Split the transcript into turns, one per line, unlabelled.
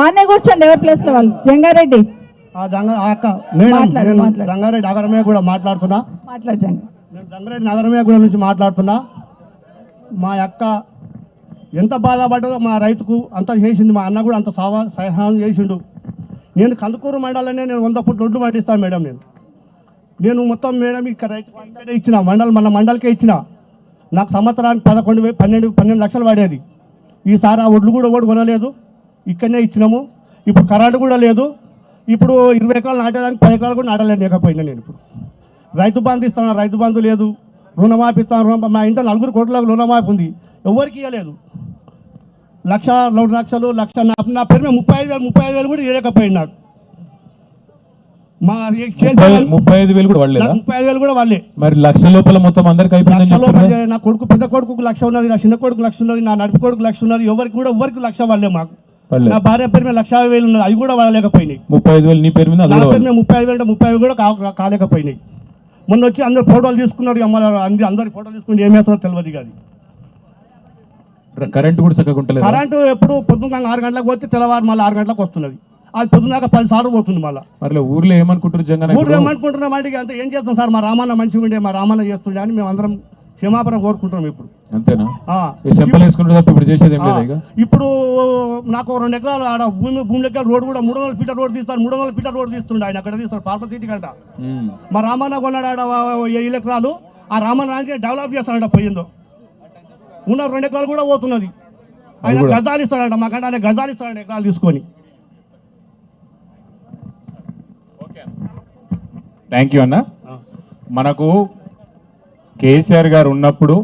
ఆనే కూర్చోండి ఎవరి ప్లేస్ లో వాళ్ళు. జంగారెడ్డి
రంగారెడ్డి నగరమే కూడా మాట్లాడుతున్నా.
మాట్లాడండి.
నేను రంగారెడ్డి నగరమే కూడా నుంచి మాట్లాడుతున్నా. మా అక్క ఎంత బాధపడ్డదో మా రైతుకు అంత చేసింది. మా అన్న కూడా అంత సహాయం చేసిండు. నేను కందుకూరు మండలనే నేను 100 ఫుట్ రోడ్లు పండిస్తాను మేడం. నేను మొత్తం మేడం ఇక్కడ రైతుకే ఇచ్చిన మన మండలికే ఇచ్చిన. నాకు సంవత్సరానికి 12 లక్షలు పడేది. ఈసారి ఆ ఒడ్లు కూడా కొనలేదు, ఇక్కడనే ఇచ్చినాము. ఇప్పుడు కరెంటు కూడా లేదు. ఇప్పుడు 20 ఎకరాలు నాటేదానికి 10 ఎకరాలు కూడా నాటలేకపోయినా. నేను ఇప్పుడు రైతు బంధు ఇస్తాను, రైతు బంధు లేదు. రుణమాఫీ ఇస్తాను. మా ఇంట్లో 4 కోట్లకు రుణమాఫీ ఉంది, ఎవరికి ఇవ్వలేదు. 1 లక్ష 2 లక్షలు నా పేరు మీద 35,000 కూడా ఇవ్వలేకపోయింది నాకు. మా
35,000 కూడా వాళ్ళే.
35,000 కూడా వాళ్ళే.
మరి లక్ష లోపల మొత్తం అందరికి అయిపోయింది.
నా కొడుకు పెద్ద కొడుకు 1 లక్ష ఉన్నది, నా చిన్న కొడుకు 1 లక్ష ఉన్నది, నా నడుపు కొడుకు 1 లక్ష ఉన్నది. ఎవరికి 1 లక్ష వాళ్ళే. మాకు నా భార్య పేరు మీద 1,50,000 ఉన్నది, అవి కూడా వాళ్ళలేకపోయినాయి.
35,000 నీ పేరు మీద
35,000 అంటే 30 కూడా కాలేకపోయినాయి. మొన్న వచ్చి అందరు ఫోటోలు తీసుకున్నారు. అందరి ఫోటోలు తీసుకుంటే ఏమేస్తారో తెలియదు. కాదు
కరెంట్ కూడా చక్కగా
కరెంటు ఎప్పుడు పొద్దున్న 6 గంటలకు పోతే తెల్లవారు మళ్ళీ 6 గంటలకు వస్తున్నది. అది పొద్దున్నాక 10 సార్లు పోతుంది. మళ్ళీ
ఊర్లో ఏమనుకుంటారు జగన్?
ఊర్లో ఏమనుకుంటున్నాం అంటే అంత ఏం చేస్తాం సార్, మా రామన్న మంచిగా ఉండే, మా రామన్న చేస్తుండే అని మేము అందరం క్షమాపణ కోరుకుంటున్నాం. ఇప్పుడు
అంతేనా? ఇప్పుడు చేసేది
ఇప్పుడు నాకు 2 ఎకరాలు ఆడ భూమి దగ్గర రోడ్డు కూడా 300 ఫీటర్ రోడ్ తీస్తారు. 300 ఫీటర్ రోడ్ తీస్తుండే ఆయన. అక్కడ తీస్తారు పార్పల్ సిటీ కంట. మా రామన్న కొన్నాడు ఆడ 7 ఎకరాలు. ఆ రామన్న డెవలప్ చేస్తాడంట. పోయిందో ఉన్న 2 ఎకరాలు కూడా పోతున్నది. ఆయన గజాలు ఇస్తాడంట. మాకంటే ఆయన గజాలు ఇస్తాడంట ఎకరాలు తీసుకొని.
థ్యాంక్ యూ అన్న. మనకు కేసీఆర్ గారు ఉన్నప్పుడు